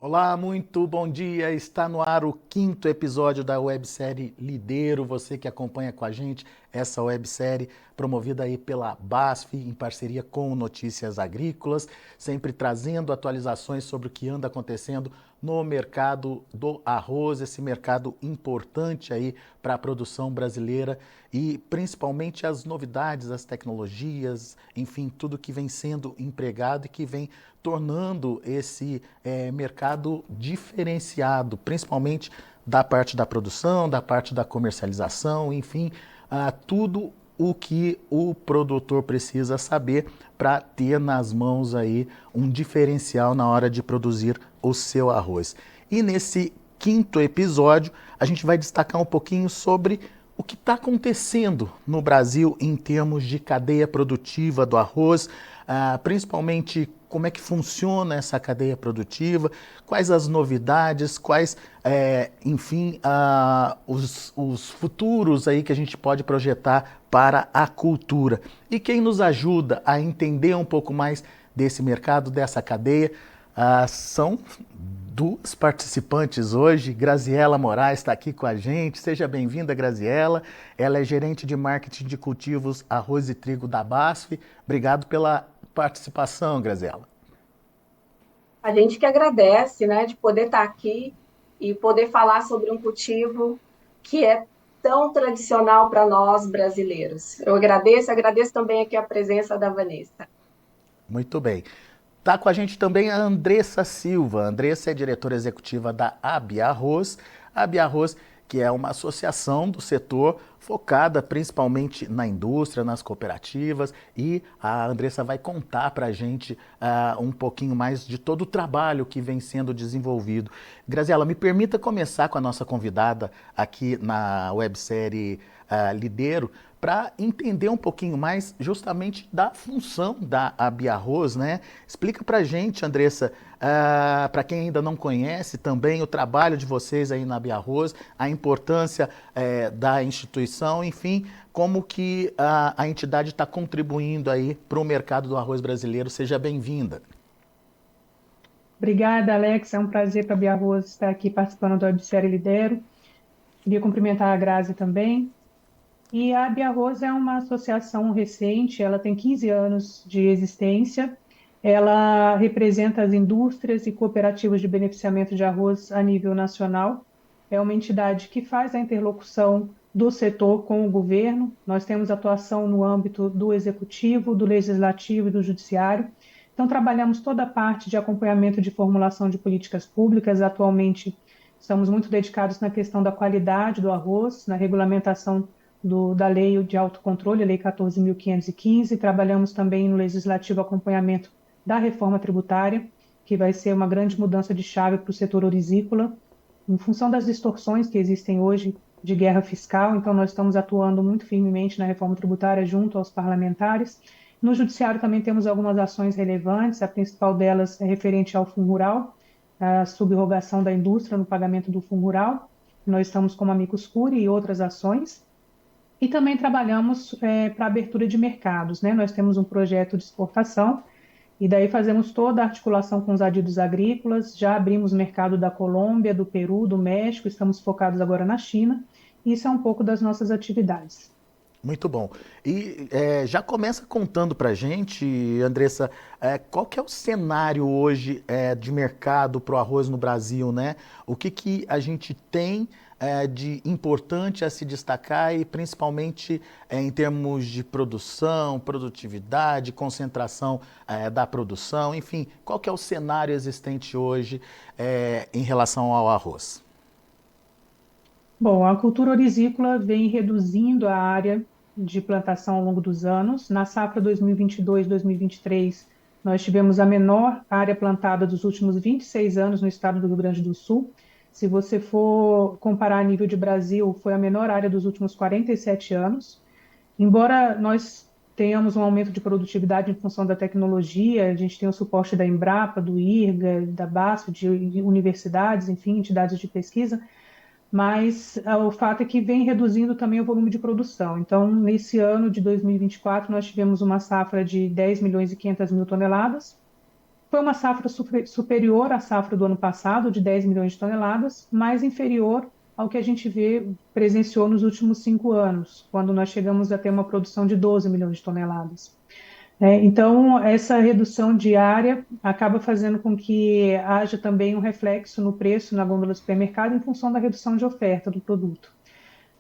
Olá, muito bom dia. Está no ar o quinto episódio da websérie Lidero. Você que acompanha com a gente essa websérie promovida aí pela BASF em parceria com Notícias Agrícolas, sempre trazendo atualizações sobre o que anda acontecendo no mercado do arroz, esse mercado importante aí para a produção brasileira e principalmente as novidades, as tecnologias, enfim, tudo que vem sendo empregado e que vem tornando esse mercado diferenciado, principalmente da parte da produção, da parte da comercialização, enfim, tudo o que o produtor precisa saber para ter nas mãos aí um diferencial na hora de produzir o seu arroz. E nesse quinto episódio, a gente vai destacar um pouquinho sobre o que está acontecendo no Brasil em termos de cadeia produtiva do arroz, principalmente como é que funciona essa cadeia produtiva, quais as novidades, quais, enfim, os futuros aí que a gente pode projetar para a cultura. E quem nos ajuda a entender um pouco mais desse mercado, dessa cadeia, são duas participantes hoje. Graziela Moraes está aqui com a gente. Seja bem-vinda, Graziela. Ela é gerente de marketing de cultivos arroz e trigo da BASF. Obrigado pela participação, Graziela. A gente que agradece, né, de poder estar aqui e poder falar sobre um cultivo que é tão tradicional para nós brasileiros. Eu agradeço também aqui a presença da Vanessa. Muito bem. Está com a gente também a Andressa Silva. A Andressa é diretora executiva da AB Arroz. A AB Arroz, que é uma associação do setor focada principalmente na indústria, nas cooperativas. E a Andressa vai contar para a gente um pouquinho mais de todo o trabalho que vem sendo desenvolvido. Graziela, me permita começar com a nossa convidada aqui na websérie Lidero, para entender um pouquinho mais justamente da função da Abiarroz, né? Explica para a gente, Andressa, para quem ainda não conhece também o trabalho de vocês aí na Abiarroz, a importância da instituição, enfim, como que a entidade está contribuindo aí para o mercado do arroz brasileiro. Seja bem-vinda. Obrigada, Alex. É um prazer para a Bia Rose estar aqui participando do Websérie Lidero. Queria cumprimentar a Grazi também. E a Bia Rose é uma associação recente, ela tem 15 anos de existência. Ela representa as indústrias e cooperativas de beneficiamento de arroz a nível nacional. É uma entidade que faz a interlocução do setor com o governo. Nós temos atuação no âmbito do executivo, do legislativo e do judiciário. Então, trabalhamos toda a parte de acompanhamento de formulação de políticas públicas. Atualmente, estamos muito dedicados na questão da qualidade do arroz, na regulamentação da Lei de Autocontrole, a Lei 14.515. Trabalhamos também no legislativo acompanhamento da reforma tributária, que vai ser uma grande mudança de chave para o setor orizícola, em função das distorções que existem hoje de guerra fiscal. Então, nós estamos atuando muito firmemente na reforma tributária junto aos parlamentares. No judiciário também temos algumas ações relevantes, a principal delas é referente ao Fundo Rural, a subrogação da indústria no pagamento do Fundo Rural. Nós estamos como amicus curiae e outras ações. E também trabalhamos para abertura de mercados, né? Nós temos um projeto de exportação e daí fazemos toda a articulação com os adidos agrícolas, já abrimos mercado da Colômbia, do Peru, do México, estamos focados agora na China. Isso é um pouco das nossas atividades. Muito bom. E já começa contando para a gente, Andressa, qual que é o cenário hoje de mercado para o arroz no Brasil, né? O que, que a gente tem de importante a se destacar e principalmente em termos de produção, produtividade, concentração da produção, enfim, qual que é o cenário existente hoje em relação ao arroz? Bom, a cultura orizícola vem reduzindo a área de plantação ao longo dos anos. Na safra 2022-2023, nós tivemos a menor área plantada dos últimos 26 anos no estado do Rio Grande do Sul. Se você for comparar a nível de Brasil, foi a menor área dos últimos 47 anos. Embora nós tenhamos um aumento de produtividade em função da tecnologia, a gente tem o suporte da Embrapa, do IRGA, da BASF, de universidades, enfim, entidades de pesquisa, mas o fato é que vem reduzindo também o volume de produção. Então, nesse ano de 2024, nós tivemos uma safra de 10 milhões e 500 mil toneladas, foi uma safra superior à safra do ano passado, de 10 milhões de toneladas, mas inferior ao que a gente presenciou nos últimos 5 anos, quando nós chegamos a ter uma produção de 12 milhões de toneladas. Então, essa redução diária acaba fazendo com que haja também um reflexo no preço na gôndola do supermercado em função da redução de oferta do produto.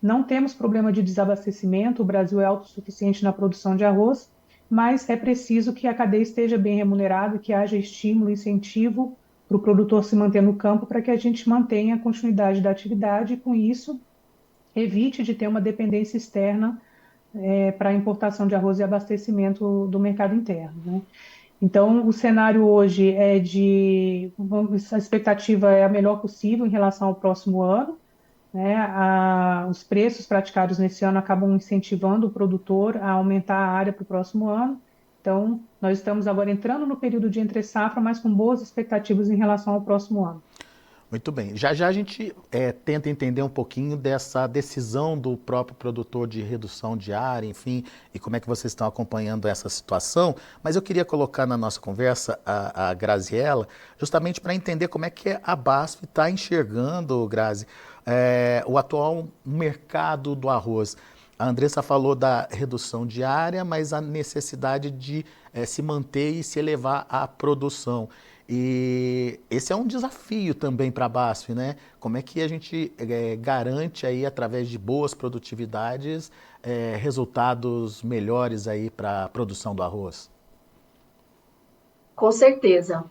Não temos problema de desabastecimento, o Brasil é autossuficiente na produção de arroz, mas é preciso que a cadeia esteja bem remunerada, que haja estímulo, incentivo para o produtor se manter no campo, para que a gente mantenha a continuidade da atividade e, com isso, evite de ter uma dependência externa para a importação de arroz e abastecimento do mercado interno, né? Então, o cenário hoje a expectativa é a melhor possível em relação ao próximo ano, né? Os preços praticados nesse ano acabam incentivando o produtor a aumentar a área para o próximo ano. Então, nós estamos agora entrando no período de entre-safra, mas com boas expectativas em relação ao próximo ano. Muito bem. Já já a gente tenta entender um pouquinho dessa decisão do próprio produtor de redução de área, enfim, e como é que vocês estão acompanhando essa situação. Mas eu queria colocar na nossa conversa a Graziella, justamente para entender como é que a BASF está enxergando, Grazi, o atual mercado do arroz. A Andressa falou da redução de área, mas a necessidade de se manter e se elevar a produção. E esse é um desafio também para a BASF, né? Como é que a gente garante aí, através de boas produtividades, resultados melhores aí para a produção do arroz? Com certeza.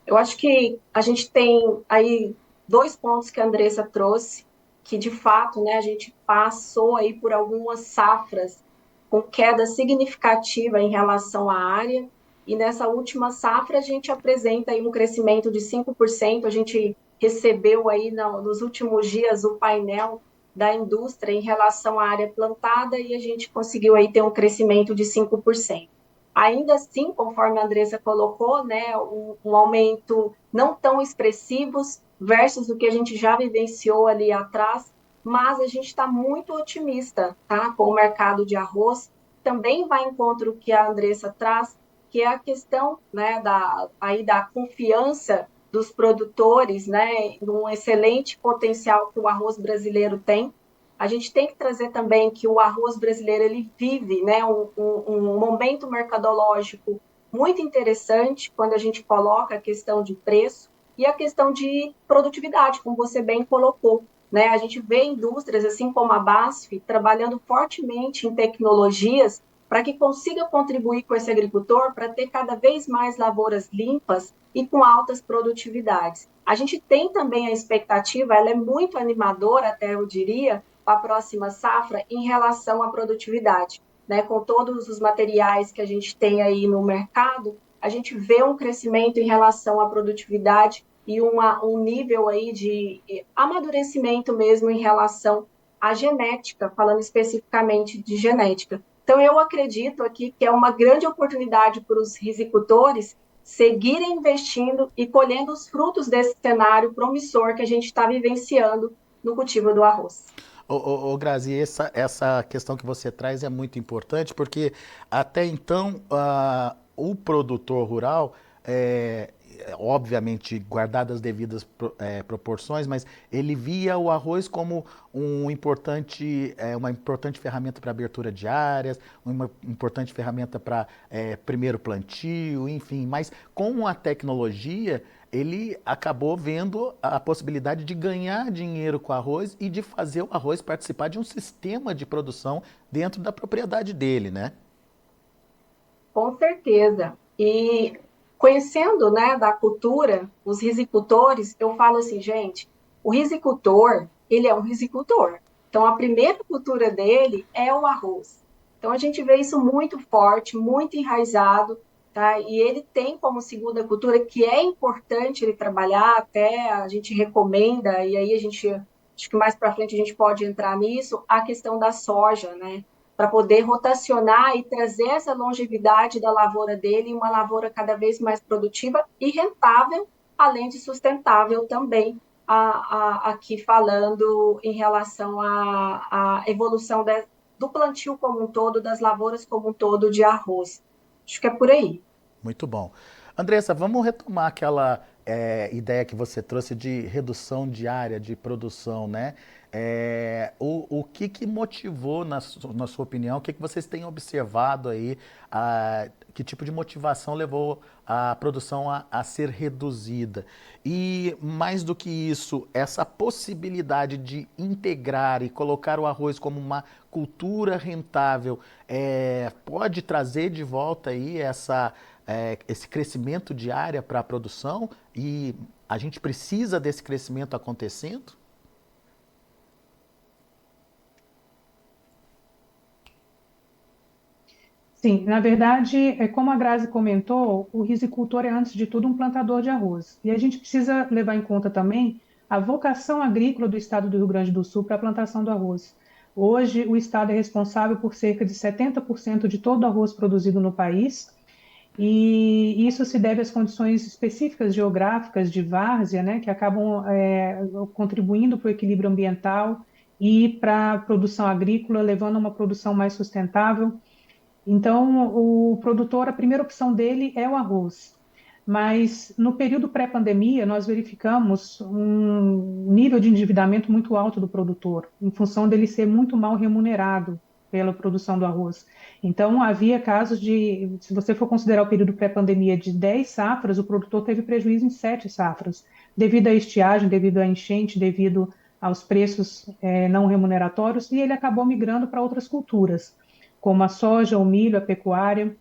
Eu acho que a gente tem aí 2 pontos que a Andressa trouxe, que de fato, né, a gente passou aí por algumas safras com queda significativa em relação à área, e nessa última safra a gente apresenta aí um crescimento de 5%. A gente recebeu aí nos últimos dias o painel da indústria em relação à área plantada e a gente conseguiu aí ter um crescimento de 5%. Ainda assim, conforme a Andressa colocou, né, um aumento não tão expressivos versus o que a gente já vivenciou ali atrás, mas a gente está muito otimista, tá, com o mercado de arroz. Também vai em encontro o que a Andressa traz, que é a questão, né, da confiança dos produtores, né, num excelente potencial que o arroz brasileiro tem. A gente tem que trazer também que o arroz brasileiro ele vive, né, um momento mercadológico muito interessante quando a gente coloca a questão de preço e a questão de produtividade, como você bem colocou, né? A gente vê indústrias, assim como a BASF, trabalhando fortemente em tecnologias para que consiga contribuir com esse agricultor para ter cada vez mais lavouras limpas e com altas produtividades. A gente tem também a expectativa, ela é muito animadora, até eu diria, a próxima safra em relação à produtividade, né? Com todos os materiais que a gente tem aí no mercado, a gente vê um crescimento em relação à produtividade e um nível aí de amadurecimento mesmo em relação à genética, falando especificamente de genética. Então, eu acredito aqui que é uma grande oportunidade para os risicultores seguirem investindo e colhendo os frutos desse cenário promissor que a gente está vivenciando no cultivo do arroz. Grazi, essa questão que você traz é muito importante, porque até então o produtor rural, obviamente guardadas as devidas proporções, mas ele via o arroz como uma importante ferramenta para abertura de áreas, uma importante ferramenta para primeiro plantio, enfim. Mas com a tecnologia, ele acabou vendo a possibilidade de ganhar dinheiro com o arroz e de fazer o arroz participar de um sistema de produção dentro da propriedade dele, né? Com certeza. E conhecendo, né, da cultura, os risicultores, eu falo assim, gente, o risicultor, ele é um risicultor. Então, a primeira cultura dele é o arroz. Então, a gente vê isso muito forte, muito enraizado, tá? E ele tem como segunda cultura, que é importante ele trabalhar, até a gente recomenda, e aí acho que mais para frente a gente pode entrar nisso, a questão da soja, né? Para poder rotacionar e trazer essa longevidade da lavoura dele, uma lavoura cada vez mais produtiva e rentável, além de sustentável também, aqui falando em relação à evolução do plantio como um todo, das lavouras como um todo de arroz. Acho que é por aí. Muito bom. Andressa, vamos retomar aquela ideia que você trouxe de redução de área de produção, né? O que motivou, na sua opinião, o que vocês têm observado aí, que tipo de motivação levou a produção a ser reduzida? E mais do que isso, essa possibilidade de integrar e colocar o arroz como uma cultura rentável, pode trazer de volta aí esse crescimento de área para a produção, e a gente precisa desse crescimento acontecendo? Sim, na verdade, como a Grazi comentou, o risicultor é, antes de tudo, um plantador de arroz. E a gente precisa levar em conta também a vocação agrícola do estado do Rio Grande do Sul para a plantação do arroz. Hoje, o estado é responsável por cerca de 70% de todo o arroz produzido no país, e isso se deve às condições específicas geográficas de várzea, né, que acabam contribuindo para o equilíbrio ambiental e para a produção agrícola, levando a uma produção mais sustentável. Então, o produtor, a primeira opção dele é o arroz. Mas no período pré-pandemia, nós verificamos um nível de endividamento muito alto do produtor, em função dele ser muito mal remunerado pela produção do arroz. Então, havia casos de, se você for considerar o período pré-pandemia de 10 safras, o produtor teve prejuízo em 7 safras, devido à estiagem, devido à enchente, devido aos preços não remuneratórios, e ele acabou migrando para outras culturas, como a soja, o milho, a pecuária.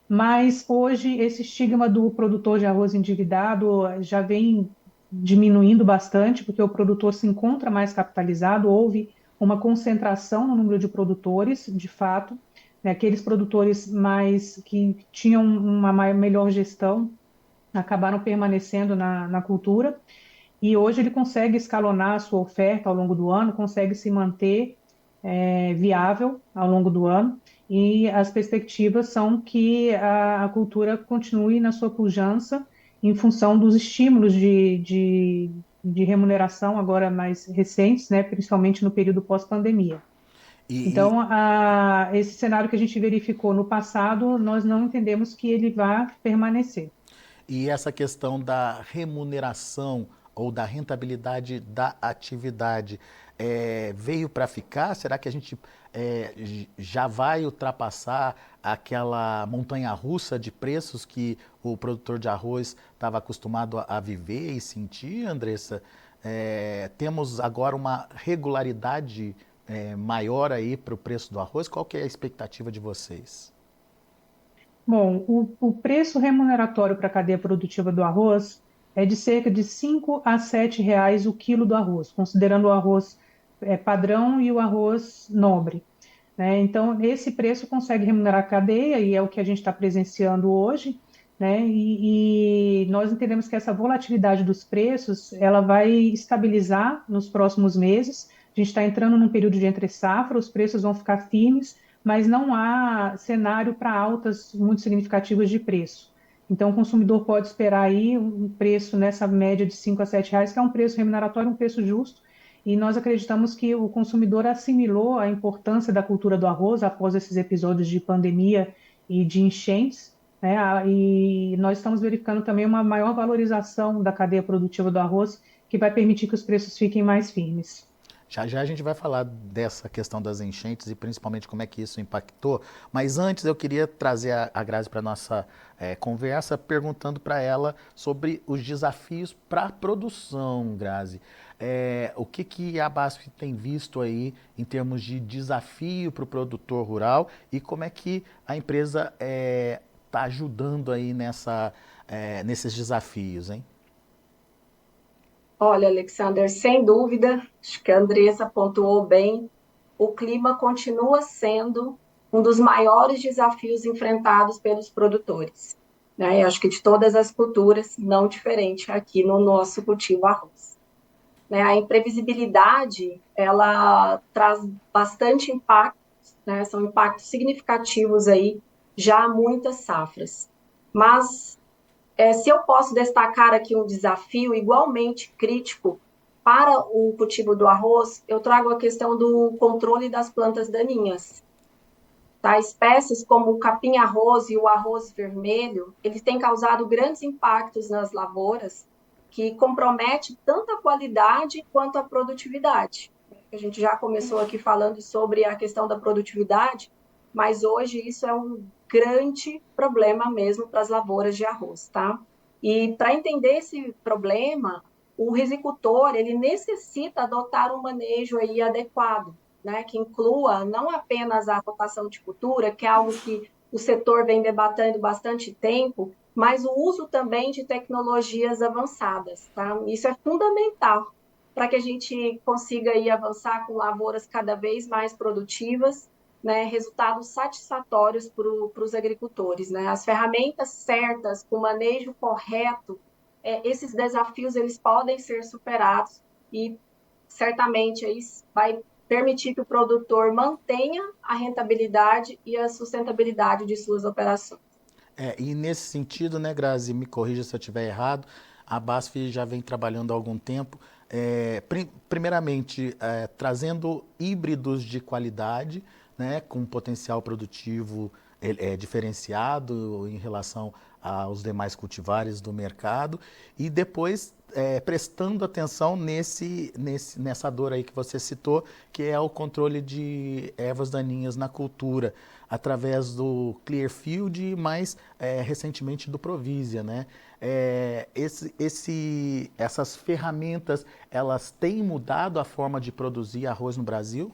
Mas hoje esse estigma do produtor de arroz endividado já vem diminuindo bastante, porque o produtor se encontra mais capitalizado, houve uma concentração no número de produtores, de fato, né? Aqueles produtores mais que tinham uma melhor gestão acabaram permanecendo na cultura, e hoje ele consegue escalonar a sua oferta ao longo do ano, consegue se manter viável ao longo do ano, e as perspectivas são que a cultura continue na sua pujança em função dos estímulos de remuneração agora mais recentes, né, principalmente no período pós-pandemia. E, Então, esse cenário que a gente verificou no passado, nós não entendemos que ele vá permanecer. E essa questão da remuneração ou da rentabilidade da atividade veio para ficar? Será que a gente já vai ultrapassar aquela montanha-russa de preços que o produtor de arroz estava acostumado a viver e sentir, Andressa? Temos agora uma regularidade maior aí para o preço do arroz? Qual que é a expectativa de vocês? Bom, o preço remuneratório para a cadeia produtiva do arroz é de cerca de 5 a 7 reais o quilo do arroz, considerando o arroz padrão e o arroz nobre, né? Então, esse preço consegue remunerar a cadeia, e é o que a gente está presenciando hoje, né? E nós entendemos que essa volatilidade dos preços, ela vai estabilizar nos próximos meses. A gente está entrando num período de entre-safra, os preços vão ficar firmes, mas não há cenário para altas muito significativas de preço. Então, o consumidor pode esperar aí um preço nessa média de 5 a 7 reais, que é um preço remuneratório, um preço justo, e nós acreditamos que o consumidor assimilou a importância da cultura do arroz após esses episódios de pandemia e de enchentes, né? E nós estamos verificando também uma maior valorização da cadeia produtiva do arroz, que vai permitir que os preços fiquem mais firmes. Já já a gente vai falar dessa questão das enchentes e principalmente como é que isso impactou, mas antes eu queria trazer a Grazi para a nossa conversa, perguntando para ela sobre os desafios para a produção, Grazi. O que a BASF tem visto aí em termos de desafio para o produtor rural, e como é que a empresa está ajudando aí nesses desafios, hein? Olha, Alexander, sem dúvida, acho que a Andressa pontuou bem, o clima continua sendo um dos maiores desafios enfrentados pelos produtores, né? Eu acho que de todas as culturas, não diferente aqui no nosso cultivo arroz, né? A imprevisibilidade, ela traz bastante impacto, né? São impactos significativos aí, já há muitas safras. Mas se eu posso destacar aqui um desafio igualmente crítico para o cultivo do arroz, eu trago a questão do controle das plantas daninhas. tá? Espécies como o capim-arroz e o arroz vermelho, eles têm causado grandes impactos nas lavouras, que compromete tanto a qualidade quanto a produtividade. A gente já começou aqui falando sobre a questão da produtividade, mas hoje isso é um grande problema mesmo para as lavouras de arroz, tá? E para entender esse problema, o risicultor, ele necessita adotar um manejo aí adequado, né, que inclua não apenas a rotação de cultura, que é algo que o setor vem debatendo bastante tempo, mas o uso também de tecnologias avançadas, tá? Isso é fundamental para que a gente consiga aí avançar com lavouras cada vez mais produtivas, né, resultados satisfatórios para os agricultores, né? As ferramentas certas, com o manejo correto, esses desafios eles podem ser superados e certamente aí vai permitir que o produtor mantenha a rentabilidade e a sustentabilidade de suas operações. E nesse sentido, né, Grazi, me corrija se eu estiver errado, a BASF já vem trabalhando há algum tempo, primeiramente trazendo híbridos de qualidade, né, com potencial produtivo diferenciado em relação aos demais cultivares do mercado, e depois prestando atenção nessa dor aí que você citou, que é o controle de ervas daninhas na cultura, através do Clearfield e mais recentemente do Provisia, né? Essas ferramentas, elas têm mudado a forma de produzir arroz no Brasil?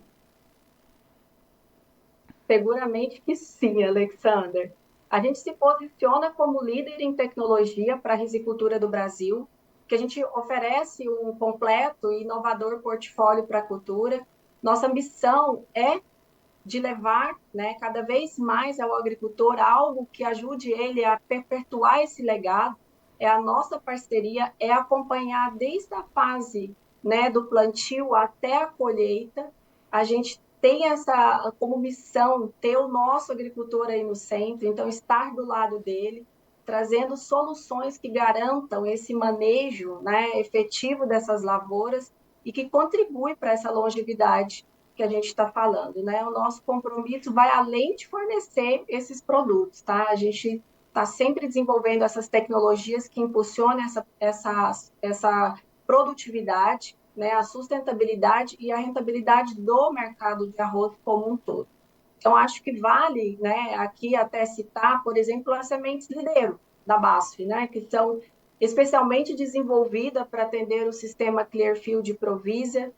Seguramente que sim, Alexander. A gente se posiciona como líder em tecnologia para a risicultura do Brasil, que a gente oferece um completo e inovador portfólio para a cultura. Nossa missão é de levar, né, cada vez mais ao agricultor algo que ajude ele a perpetuar esse legado. É a nossa parceria, é acompanhar desde a fase, né, do plantio até a colheita. A gente tem essa como missão ter o nosso agricultor aí no centro, então estar do lado dele, trazendo soluções que garantam esse manejo, né, efetivo dessas lavouras e que contribui para essa longevidade que a gente está falando, né? O nosso compromisso vai além de fornecer esses produtos, tá? A gente está sempre desenvolvendo essas tecnologias que impulsionam essa produtividade, né? A sustentabilidade e a rentabilidade do mercado de arroz como um todo. Então, acho que vale, né, aqui até citar, por exemplo, as sementes Lideiro da BASF, né, que são especialmente desenvolvidas para atender o sistema Clearfield Provisia,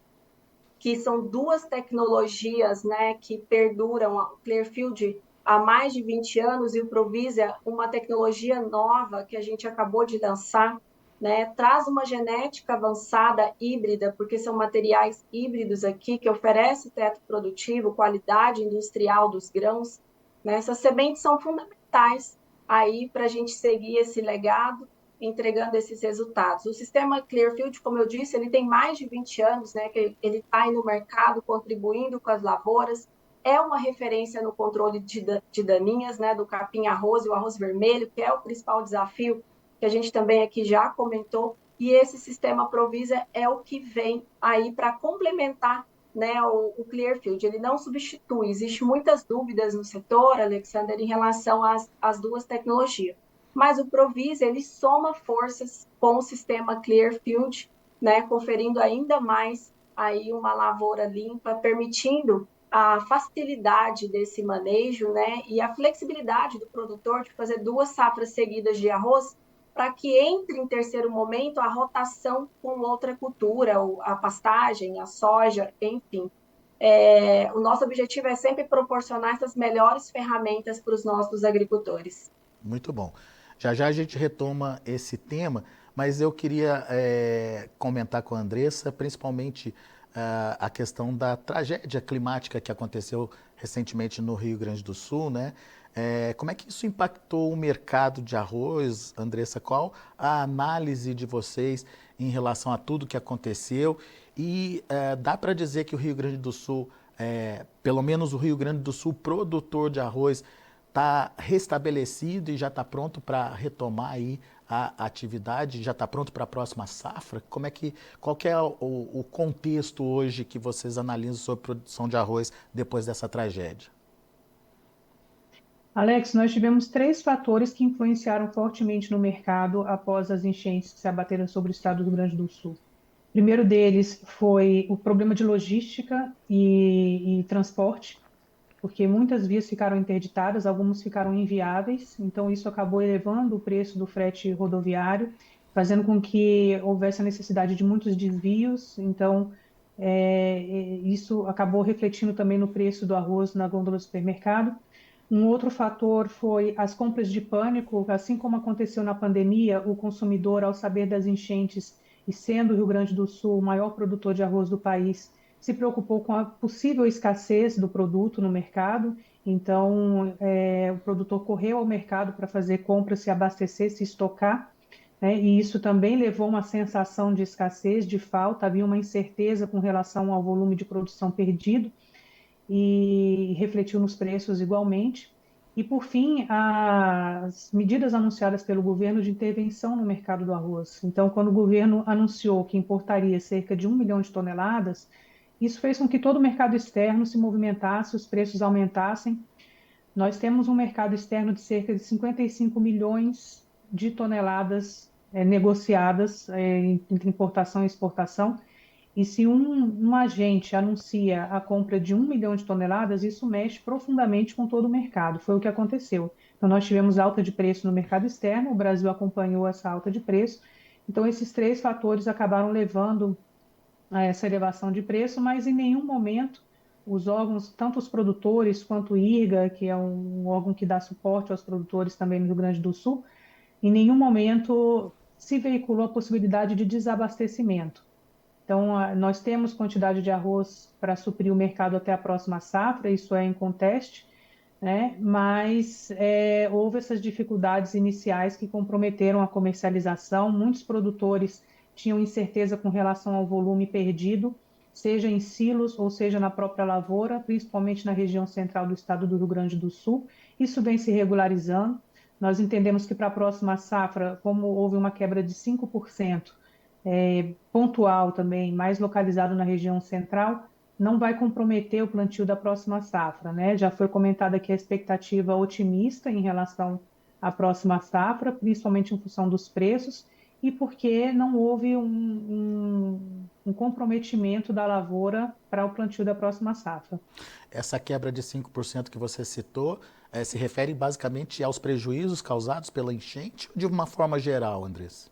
que são duas tecnologias, né, que perduram, o Clearfield há mais de 20 anos e o Provisia, uma tecnologia nova que a gente acabou de lançar, né, traz uma genética avançada híbrida, porque são materiais híbridos aqui que oferecem teto produtivo, qualidade industrial dos grãos, né? Essas sementes são fundamentais aí para a gente seguir esse legado entregando esses resultados. O sistema Clearfield, como eu disse, ele tem mais de 20 anos, né, que ele está aí no mercado contribuindo com as lavouras, é uma referência no controle de daninhas, né, do capim-arroz e o arroz vermelho, que é o principal desafio que a gente também aqui já comentou, e esse sistema Provisia é o que vem aí para complementar, né, o Clearfield. Ele não substitui, existem muitas dúvidas no setor, Alexander, em relação às duas tecnologias, mas o Provisia ele soma forças com o sistema Clearfield, né, conferindo ainda mais aí uma lavoura limpa, permitindo a facilidade desse manejo, né, e a flexibilidade do produtor de fazer duas safras seguidas de arroz, para que entre em terceiro momento a rotação com outra cultura, a pastagem, a soja, enfim. O nosso objetivo é sempre proporcionar essas melhores ferramentas para os nossos agricultores. Muito bom. Já já a gente retoma esse tema, mas eu queria comentar com a Andressa, principalmente a questão da tragédia climática que aconteceu recentemente no Rio Grande do Sul, né? Como é que isso impactou o mercado de arroz, Andressa? Qual a análise de vocês em relação a tudo que aconteceu? E dá para dizer que o Rio Grande do Sul, pelo menos o Rio Grande do Sul, produtor de arroz, está restabelecido e já está pronto para retomar aí a atividade, já está pronto para a próxima safra? Qual que é o contexto hoje que vocês analisam sobre produção de arroz depois dessa tragédia? Alex, nós tivemos três fatores que influenciaram fortemente no mercado após as enchentes que se abateram sobre o estado do Rio Grande do Sul. O primeiro deles foi o problema de logística e transporte, porque muitas vias ficaram interditadas, algumas ficaram inviáveis, então isso acabou elevando o preço do frete rodoviário, fazendo com que houvesse a necessidade de muitos desvios, então isso acabou refletindo também no preço do arroz na gôndola do supermercado. Um outro fator foi as compras de pânico, assim como aconteceu na pandemia, o consumidor, ao saber das enchentes e sendo o Rio Grande do Sul o maior produtor de arroz do país, se preocupou com a possível escassez do produto no mercado. Então, o produtor correu ao mercado para fazer compras, se abastecer, se estocar, né? E isso também levou a uma sensação de escassez, de falta, havia uma incerteza com relação ao volume de produção perdido e refletiu nos preços igualmente. E, por fim, as medidas anunciadas pelo governo de intervenção no mercado do arroz. Então, quando o governo anunciou que importaria cerca de 1 milhão de toneladas, isso fez com que todo o mercado externo se movimentasse, os preços aumentassem. Nós temos um mercado externo de cerca de 55 milhões de toneladas negociadas entre importação e exportação. E se um agente anuncia a compra de 1 milhão de toneladas, isso mexe profundamente com todo o mercado. Foi o que aconteceu. Então, nós tivemos alta de preço no mercado externo, o Brasil acompanhou essa alta de preço. Então, esses três fatores acabaram levando a essa elevação de preço, mas em nenhum momento os órgãos, tanto os produtores quanto o IRGA, que é um órgão que dá suporte aos produtores também no Rio Grande do Sul, em nenhum momento se veiculou a possibilidade de desabastecimento. Então, nós temos quantidade de arroz para suprir o mercado até a próxima safra, isso é inconteste, né? Mas houve essas dificuldades iniciais que comprometeram a comercialização. Muitos produtores tinham incerteza com relação ao volume perdido, seja em silos ou seja na própria lavoura, principalmente na região central do estado do Rio Grande do Sul. Isso vem se regularizando. Nós entendemos que para a próxima safra, como houve uma quebra de 5%, pontual também, mais localizado na região central, não vai comprometer o plantio da próxima safra, né? Já foi comentada aqui a expectativa otimista em relação à próxima safra, principalmente em função dos preços, e porque não houve um comprometimento da lavoura para o plantio da próxima safra. Essa quebra de 5% que você citou se refere basicamente aos prejuízos causados pela enchente ou de uma forma geral, Andressa?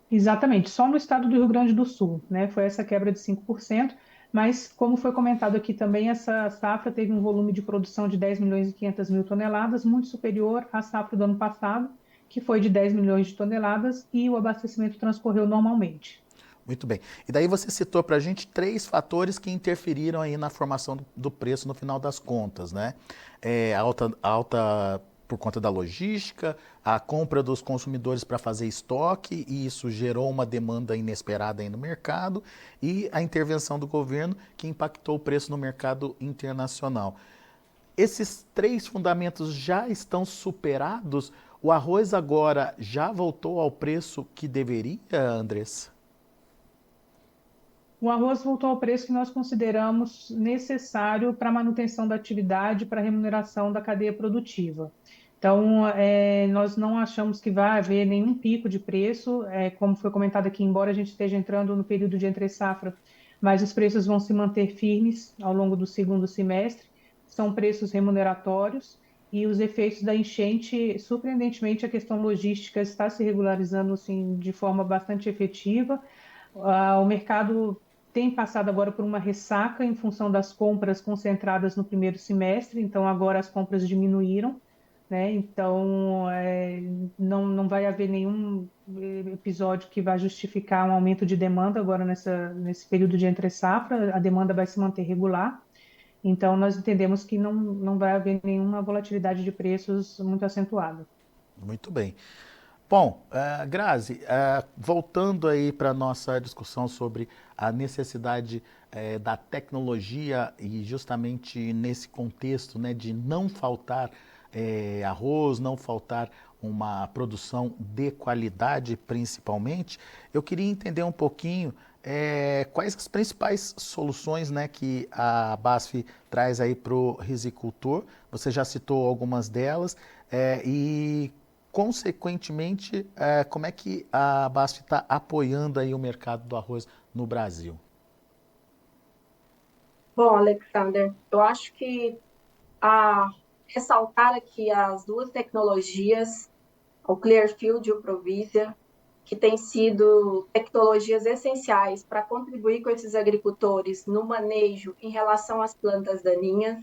Exatamente, só no estado do Rio Grande do Sul, né? Foi essa quebra de 5%, mas como foi comentado aqui também, essa safra teve um volume de produção de 10 milhões e 500 mil toneladas, muito superior à safra do ano passado, que foi de 10 milhões de toneladas, e o abastecimento transcorreu normalmente. Muito bem. E daí você citou para a gente três fatores que interferiram aí na formação do preço no final das contas, né? Alta por conta da logística, a compra dos consumidores para fazer estoque, e isso gerou uma demanda inesperada aí no mercado, e a intervenção do governo que impactou o preço no mercado internacional. Esses três fundamentos já estão superados? O arroz agora já voltou ao preço que deveria, Andressa? O arroz voltou ao preço que nós consideramos necessário para a manutenção da atividade, para a remuneração da cadeia produtiva. Então, nós não achamos que vai haver nenhum pico de preço, como foi comentado aqui, embora a gente esteja entrando no período de entre-safra, mas os preços vão se manter firmes ao longo do segundo semestre, são preços remuneratórios, e os efeitos da enchente, surpreendentemente, a questão logística está se regularizando assim, de forma bastante efetiva. O mercado tem passado agora por uma ressaca em função das compras concentradas no primeiro semestre, então agora as compras diminuíram, né? Então não vai haver nenhum episódio que vai justificar um aumento de demanda agora nesse período de entre-safra, a demanda vai se manter regular, então nós entendemos que não vai haver nenhuma volatilidade de preços muito acentuada. Muito bem. Bom, Grazi, voltando aí para a nossa discussão sobre a necessidade da tecnologia e justamente nesse contexto, né, de não faltar arroz, não faltar uma produção de qualidade principalmente, eu queria entender um pouquinho quais as principais soluções, né, que a BASF traz aí para o risicultor? Você já citou algumas delas, e, consequentemente, como é que a BASF está apoiando aí o mercado do arroz no Brasil? Bom, Alexander, eu acho que a ressaltar aqui as duas tecnologias, o Clearfield e o Provisia, que têm sido tecnologias essenciais para contribuir com esses agricultores no manejo em relação às plantas daninhas.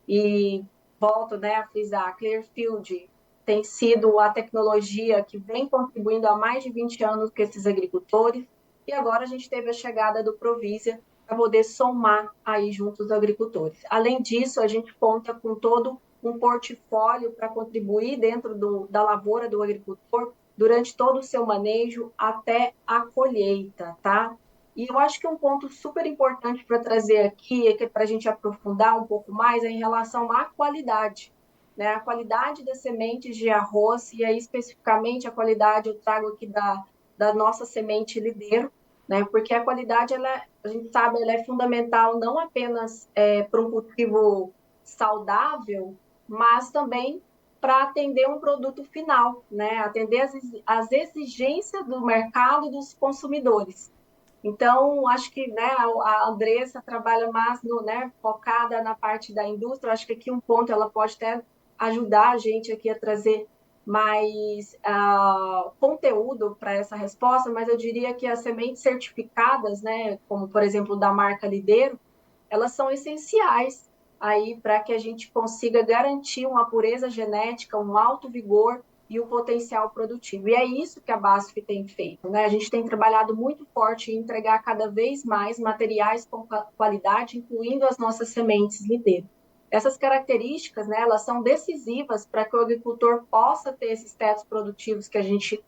E volto, né, a frisar, a Clearfield tem sido a tecnologia que vem contribuindo há mais de 20 anos com esses agricultores, e agora a gente teve a chegada do Provisia para poder somar aí junto os agricultores. Além disso, a gente conta com todo um portfólio para contribuir dentro da lavoura do agricultor durante todo o seu manejo até a colheita, tá? E eu acho que um ponto super importante para trazer aqui, que é para a gente aprofundar um pouco mais, é em relação à qualidade, né? A qualidade das sementes de arroz, e aí especificamente a qualidade eu trago aqui da nossa semente Lideiro, né? Porque a qualidade, a gente sabe, ela é fundamental não apenas para um cultivo saudável, mas também para atender um produto final, né? Atender as exigências do mercado e dos consumidores. Então, acho que, né, a Andressa trabalha mais no, né, focada na parte da indústria. Acho que aqui um ponto ela pode até ajudar a gente aqui a trazer mais conteúdo para essa resposta, mas eu diria que as sementes certificadas, né, como por exemplo da marca Lideiro, elas são essenciais aí para que a gente consiga garantir uma pureza genética, um alto vigor e o potencial produtivo. E é isso que a BASF tem feito, né? A gente tem trabalhado muito forte em entregar cada vez mais materiais com qualidade, incluindo as nossas sementes Lideiro. Essas características, né, elas são decisivas para que o agricultor possa ter esses tetos produtivos que a gente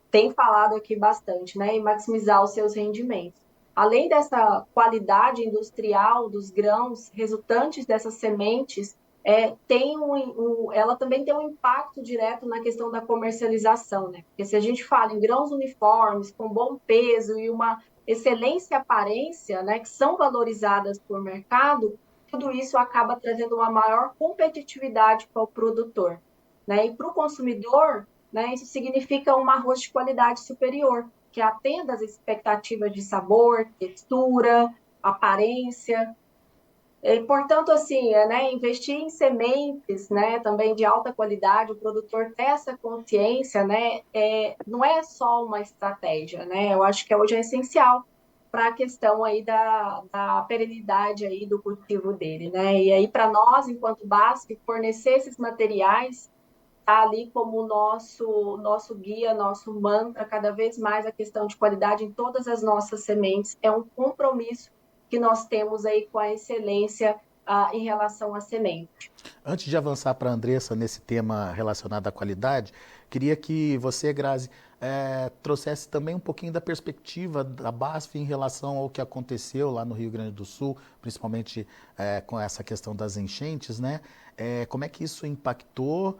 tem falado aqui bastante, né, e maximizar os seus rendimentos. Além dessa qualidade industrial dos grãos resultantes dessas sementes, ela também tem um impacto direto na questão da comercialização, né? Porque se a gente fala em grãos uniformes, com bom peso e uma excelência aparência, né, que são valorizadas por mercado, tudo isso acaba trazendo uma maior competitividade para o produtor, né? E para o consumidor, né, isso significa um arroz de qualidade superior, que atenda às expectativas de sabor, textura, aparência. Portanto, assim, né, investir em sementes, né, também de alta qualidade, o produtor ter essa consciência, né, não é só uma estratégia, né, eu acho que hoje é essencial para a questão aí da perenidade aí do cultivo dele, né, e aí para nós, enquanto BASF, fornecer esses materiais tá ali como nosso guia, nosso mantra, cada vez mais a questão de qualidade em todas as nossas sementes. É um compromisso que nós temos aí com a excelência em relação à semente. Antes de avançar para a Andressa nesse tema relacionado à qualidade, queria que você, Grazi, trouxesse também um pouquinho da perspectiva da BASF em relação ao que aconteceu lá no Rio Grande do Sul, principalmente com essa questão das enchentes, né? Como é que isso impactou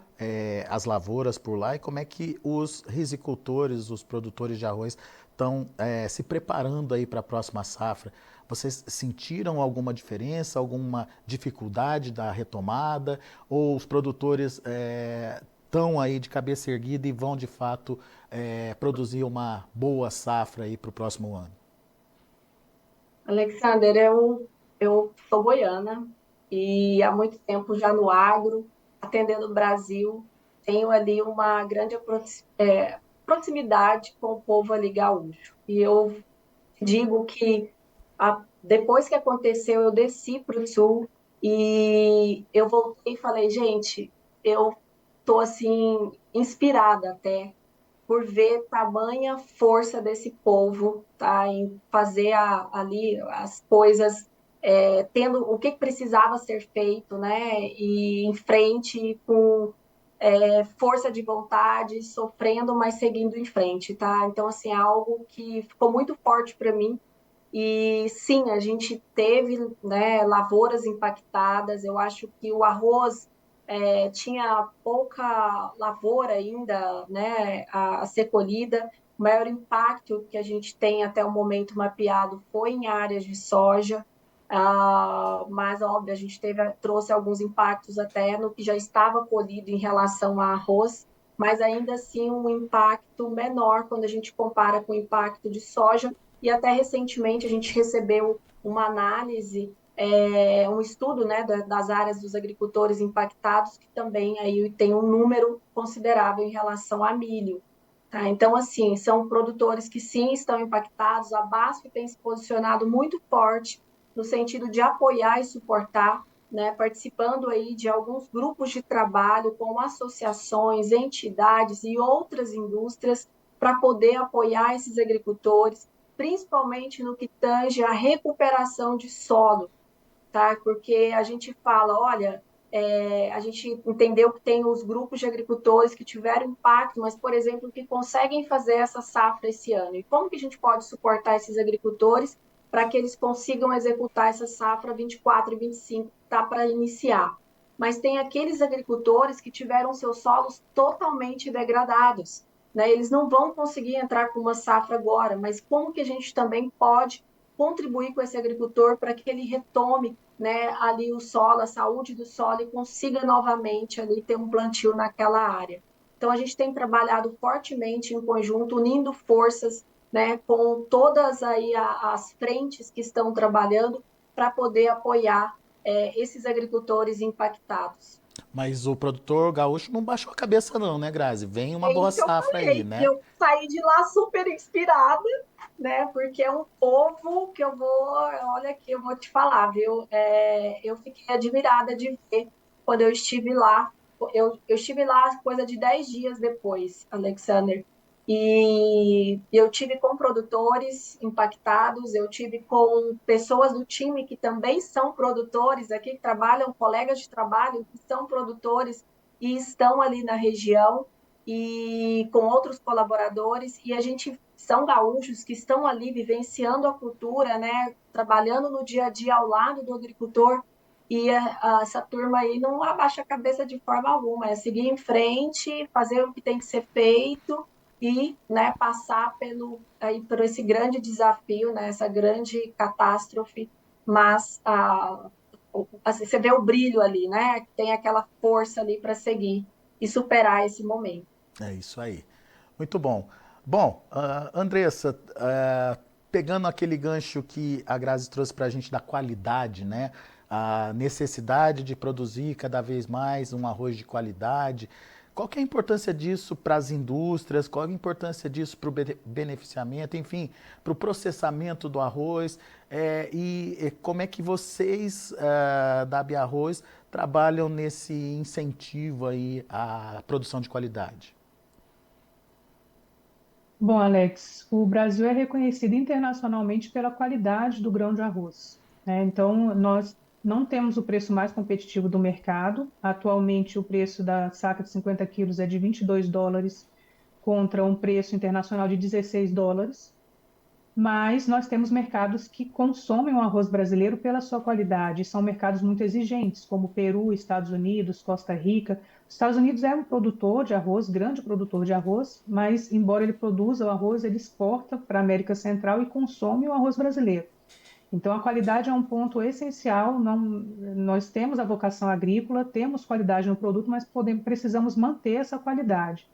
as lavouras por lá e como é que os risicultores, os produtores de arroz estão se preparando aí para a próxima safra? Vocês sentiram alguma diferença, alguma dificuldade da retomada? Ou os produtores estão aí de cabeça erguida e vão, de fato, produzir uma boa safra aí para o próximo ano? Alexander, eu sou goiana e há muito tempo já no agro, atendendo o Brasil, tenho ali uma grande proximidade com o povo ali gaúcho. E eu digo que depois que aconteceu, eu desci para o sul e eu voltei e falei, gente, eu estou assim inspirada até por ver tamanha força desse povo, tá, em fazer ali as coisas, tendo o que precisava ser feito, né, e em frente com força de vontade, sofrendo, mas seguindo em frente, tá? Então, assim, é algo que ficou muito forte para mim. E sim, a gente teve, né, lavouras impactadas. Eu acho que o arroz tinha pouca lavoura ainda, né, a ser colhida, O maior impacto que a gente tem até o momento mapeado foi em áreas de soja, mas, óbvio, a gente trouxe alguns impactos até no que já estava colhido em relação a arroz, mas ainda assim um impacto menor quando a gente compara com o impacto de soja, e até recentemente a gente recebeu uma análise, um estudo, né, das áreas dos agricultores impactados, que também aí tem um número considerável em relação a milho. Tá? Então, assim, são produtores que sim estão impactados. A BASF tem se posicionado muito forte no sentido de apoiar e suportar, né, participando aí de alguns grupos de trabalho com associações, entidades e outras indústrias para poder apoiar esses agricultores, principalmente no que tange à recuperação de solo, tá? Porque a gente fala, olha, a gente entendeu que tem os grupos de agricultores que tiveram impacto, mas, por exemplo, que conseguem fazer essa safra esse ano. E como que a gente pode suportar esses agricultores para que eles consigam executar essa safra 24 e 25 que está para iniciar? Mas tem aqueles agricultores que tiveram seus solos totalmente degradados, né? Eles não vão conseguir entrar com uma safra agora, mas como que a gente também pode contribuir com esse agricultor para que ele retome, né, ali o solo, a saúde do solo, e consiga novamente ali ter um plantio naquela área. Então a gente tem trabalhado fortemente em conjunto, unindo forças, né, com todas aí as frentes que estão trabalhando para poder apoiar esses agricultores impactados. Mas o produtor gaúcho não baixou a cabeça não, né, Grazi? Vem uma É boa isso que eu safra aí, falei. né? Eu saí de lá super inspirada, né? Porque é um povo que eu vou, olha aqui, eu vou te falar, viu? Eu fiquei admirada de ver quando eu estive lá. Eu estive lá coisa de 10 dias depois, Alexander. E eu tive com produtores impactados, eu tive com pessoas do time que também são produtores aqui, que trabalham, colegas de trabalho que são produtores e estão ali na região, e com outros colaboradores, e a gente são gaúchos que estão ali vivenciando a cultura, né, trabalhando no dia a dia ao lado do agricultor, e essa turma aí não abaixa a cabeça de forma alguma, é seguir em frente, fazer o que tem que ser feito e, né, passar por esse grande desafio, né, essa grande catástrofe, mas assim, você vê o brilho ali, né, tem aquela força ali para seguir e superar esse momento. É isso aí. Muito bom. Bom, Andressa, pegando aquele gancho que a Grazi trouxe para a gente da qualidade, né? A necessidade de produzir cada vez mais um arroz de qualidade. Qual que é a importância disso para as indústrias? Qual a importância disso para o beneficiamento, enfim, para o processamento do arroz? E como é que vocês da Bia Arroz trabalham nesse incentivo aí à produção de qualidade? Bom, Alex, o Brasil é reconhecido internacionalmente pela qualidade do grão de arroz, né? Então, nós não temos o preço mais competitivo do mercado. Atualmente, o preço da saca de 50 quilos é de US$ 22 contra um preço internacional de US$ 16. Mas nós temos mercados que consomem o arroz brasileiro pela sua qualidade. São mercados muito exigentes, como Peru, Estados Unidos, Costa Rica. Os Estados Unidos é um produtor de arroz, grande produtor de arroz, mas embora ele produza o arroz, ele exporta para a América Central e consome o arroz brasileiro. Então, a qualidade é um ponto essencial. Não, nós temos a vocação agrícola, temos qualidade no produto, mas precisamos manter essa qualidade.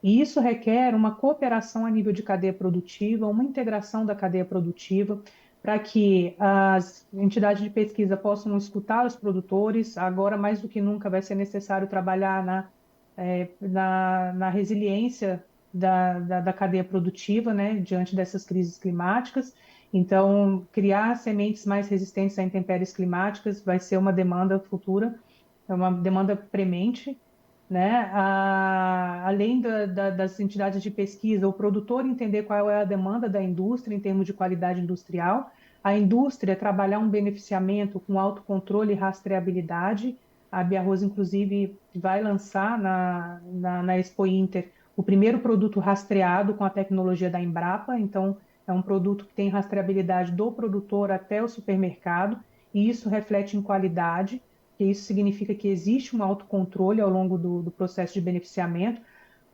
E isso requer uma cooperação a nível de cadeia produtiva, uma integração da cadeia produtiva, para que as entidades de pesquisa possam escutar os produtores. Agora, mais do que nunca, vai ser necessário trabalhar na resiliência da cadeia produtiva, né, diante dessas crises climáticas. Então, criar sementes mais resistentes a intempéries climáticas vai ser uma demanda futura, é uma demanda premente, né? Além das entidades de pesquisa, o produtor entender qual é a demanda da indústria em termos de qualidade industrial, a indústria trabalhar um beneficiamento com autocontrole e rastreabilidade. A Biarroz, inclusive, vai lançar na Expo Inter o primeiro produto rastreado com a tecnologia da Embrapa. Então, é um produto que tem rastreabilidade do produtor até o supermercado, e isso reflete em qualidade, que isso significa que existe um autocontrole ao longo do processo de beneficiamento.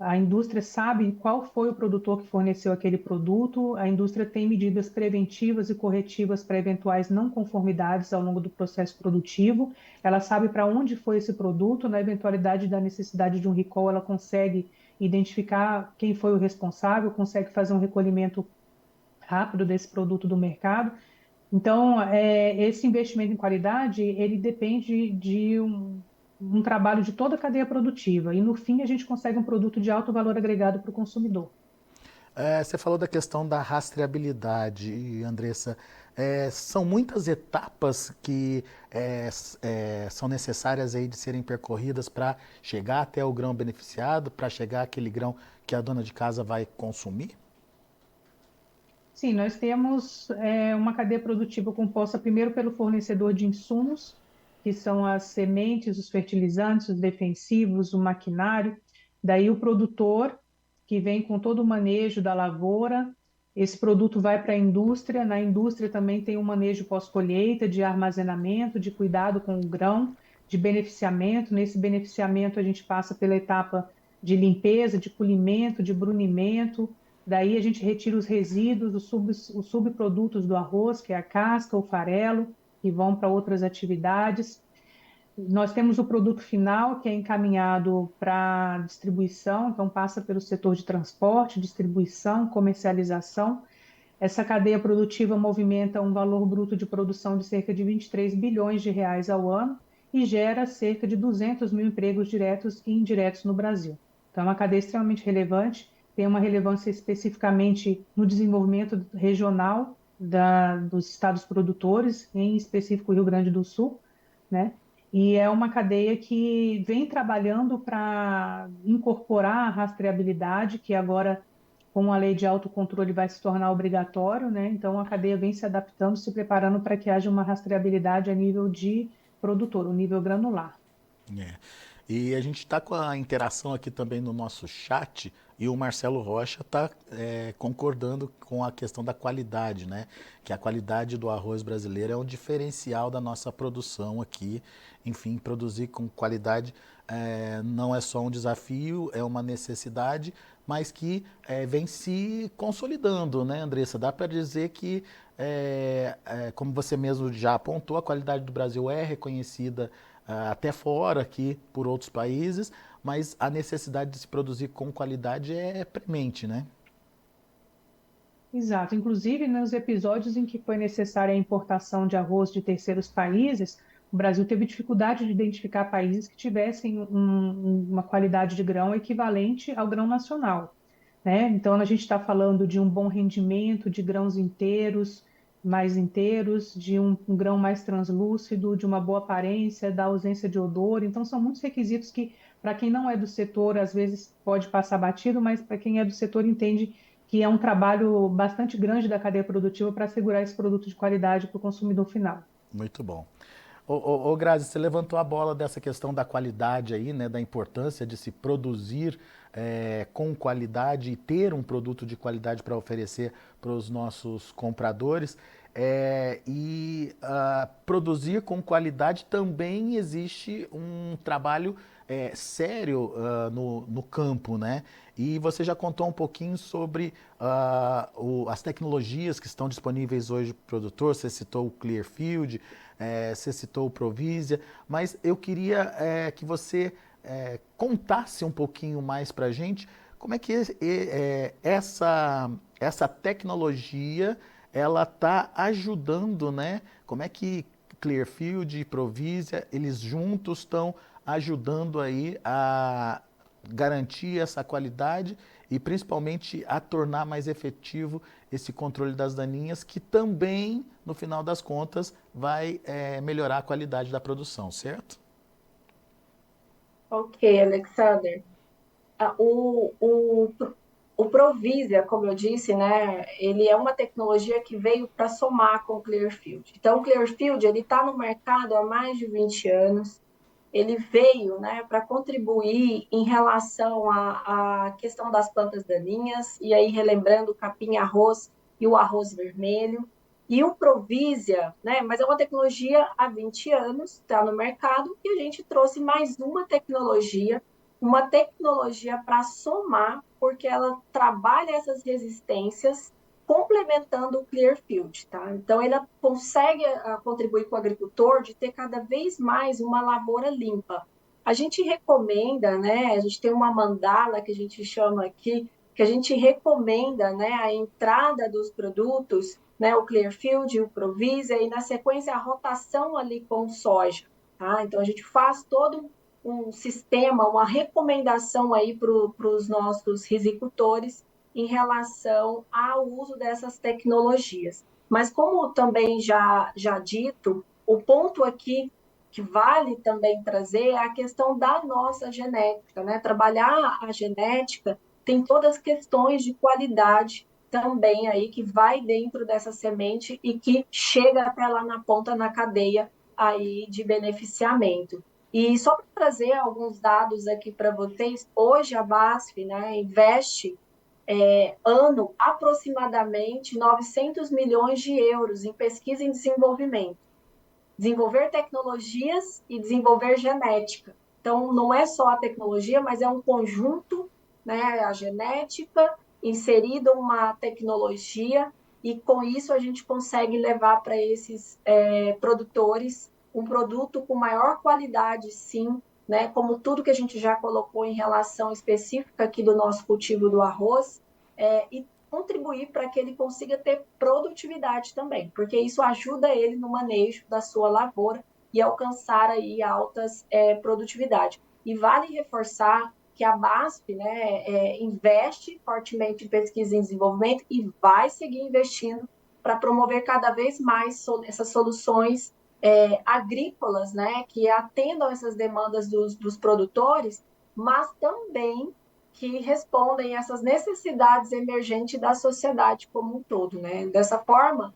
A indústria sabe qual foi o produtor que forneceu aquele produto, a indústria tem medidas preventivas e corretivas para eventuais não conformidades ao longo do processo produtivo, ela sabe para onde foi esse produto, na eventualidade da necessidade de um recall, ela consegue identificar quem foi o responsável, consegue fazer um recolhimento rápido desse produto do mercado. Então, esse investimento em qualidade, ele depende de um trabalho de toda a cadeia produtiva. E, no fim, a gente consegue um produto de alto valor agregado para o consumidor. Você falou da questão da rastreabilidade, Andressa. São muitas etapas que são necessárias aí de serem percorridas para chegar até o grão beneficiado, para chegar àquele grão que a dona de casa vai consumir? Sim, nós temos uma cadeia produtiva composta primeiro pelo fornecedor de insumos, que são as sementes, os fertilizantes, os defensivos, o maquinário. Daí o produtor, que vem com todo o manejo da lavoura. Esse produto vai para a indústria. Na indústria também tem um manejo pós-colheita, de armazenamento, de cuidado com o grão, de beneficiamento. Nesse beneficiamento a gente passa pela etapa de limpeza, de polimento, de brunimento. Daí a gente retira os resíduos, os subprodutos do arroz, que é a casca, o farelo, que vão para outras atividades. Nós temos o produto final, que é encaminhado para distribuição, então passa pelo setor de transporte, distribuição, comercialização. Essa cadeia produtiva movimenta um valor bruto de produção de cerca de 23 bilhões de reais ao ano e gera cerca de 200 mil empregos diretos e indiretos no Brasil. Então, é uma cadeia extremamente relevante, tem uma relevância especificamente no desenvolvimento regional dos estados produtores, em específico o Rio Grande do Sul, né? E é uma cadeia que vem trabalhando para incorporar a rastreabilidade, que agora, com a lei de autocontrole, vai se tornar obrigatório, né? Então, a cadeia vem se adaptando, se preparando para que haja uma rastreabilidade a nível de produtor, o nível granular. É. E a gente está com a interação aqui também no nosso chat e o Marcelo Rocha está concordando com a questão da qualidade, né? Que a qualidade do arroz brasileiro é um diferencial da nossa produção aqui. Enfim, produzir com qualidade não é só um desafio, é uma necessidade, mas que vem se consolidando, né, Andressa? Dá para dizer que, como você mesmo já apontou, a qualidade do Brasil é reconhecida até fora aqui por outros países, mas a necessidade de se produzir com qualidade é premente, né? Exato. Inclusive, nos episódios em que foi necessária a importação de arroz de terceiros países, o Brasil teve dificuldade de identificar países que tivessem uma qualidade de grão equivalente ao grão nacional, né? Então, a gente está falando de um bom rendimento, de grãos inteiros, mais inteiros, de um grão mais translúcido, de uma boa aparência, da ausência de odor. Então, são muitos requisitos que, para quem não é do setor, às vezes pode passar batido, mas para quem é do setor entende que é um trabalho bastante grande da cadeia produtiva para assegurar esse produto de qualidade para o consumidor final. Muito bom. Ô Grazi, você levantou a bola dessa questão da qualidade aí, né, da importância de se produzir com qualidade e ter um produto de qualidade para oferecer para os nossos compradores. Produzir com qualidade também existe um trabalho sério no campo, né? E você já contou um pouquinho sobre as tecnologias que estão disponíveis hoje para o produtor. Você citou o Clearfield, você citou o Provisia, mas eu queria que você contasse um pouquinho mais para a gente como é que essa tecnologia ela está ajudando, né? Como é que Clearfield e Provisia, eles juntos estão ajudando aí a garantir essa qualidade e principalmente a tornar mais efetivo esse controle das daninhas, que também, no final das contas, vai melhorar a qualidade da produção, certo? Ok, Alexander. Ah, o Provisia, como eu disse, né, ele é uma tecnologia que veio para somar com o Clearfield. Então, o Clearfield ele está no mercado há mais de 20 anos. Ele veio, né, para contribuir em relação à questão das plantas daninhas, e aí relembrando o capim-arroz e o arroz vermelho. E o Provisia, né, mas é uma tecnologia há 20 anos, está no mercado, e a gente trouxe mais uma tecnologia uma tecnologia para somar, porque ela trabalha essas resistências complementando o Clearfield, tá? Então, ele consegue contribuir com o agricultor de ter cada vez mais uma lavoura limpa. A gente recomenda, né? A gente tem uma mandala que a gente chama aqui, que a gente recomenda, né, a entrada dos produtos, né, o Clearfield, o Provisa, e na sequência a rotação ali com soja, tá? Então, a gente faz todo um sistema, uma recomendação aí para os nossos risicultores em relação ao uso dessas tecnologias. Mas como também já dito, o ponto aqui que vale também trazer é a questão da nossa genética, né? Trabalhar a genética tem todas as questões de qualidade também aí que vai dentro dessa semente e que chega até lá na ponta na cadeia aí de beneficiamento. E só para trazer alguns dados aqui para vocês, hoje a BASF, né, investe ano aproximadamente 900 milhões de euros em pesquisa e desenvolvimento. Desenvolver tecnologias e desenvolver genética. Então, não é só a tecnologia, mas é um conjunto, né, a genética inserida uma tecnologia, e com isso a gente consegue levar para esses produtores um produto com maior qualidade, sim, né, como tudo que a gente já colocou em relação específica aqui do nosso cultivo do arroz, e contribuir para que ele consiga ter produtividade também, porque isso ajuda ele no manejo da sua lavoura e alcançar aí altas produtividade. E vale reforçar que a BASF, né, investe fortemente em pesquisa e desenvolvimento e vai seguir investindo para promover cada vez mais essas soluções agrícolas, né, que atendam essas demandas dos produtores, mas também que respondem a essas necessidades emergentes da sociedade como um todo, né? Dessa forma,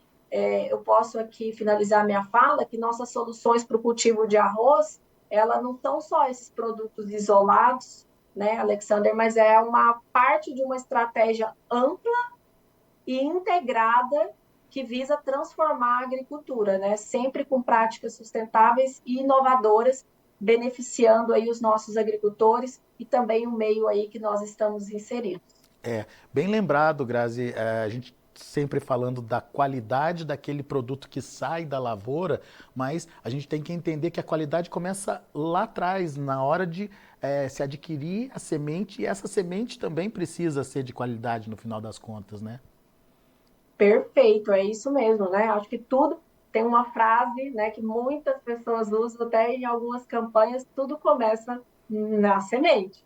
eu posso aqui finalizar minha fala que nossas soluções para o cultivo de arroz, elas não são só esses produtos isolados, né, Alexander, mas é uma parte de uma estratégia ampla e integrada que visa transformar a agricultura, né, sempre com práticas sustentáveis e inovadoras, beneficiando aí os nossos agricultores e também o meio aí que nós estamos inseridos. Bem lembrado, Grazi, a gente sempre falando da qualidade daquele produto que sai da lavoura, mas a gente tem que entender que a qualidade começa lá atrás, na hora de se adquirir a semente, e essa semente também precisa ser de qualidade no final das contas, né? Perfeito, é isso mesmo, né? Acho que tudo tem uma frase, né, que muitas pessoas usam até em algumas campanhas, tudo começa na semente.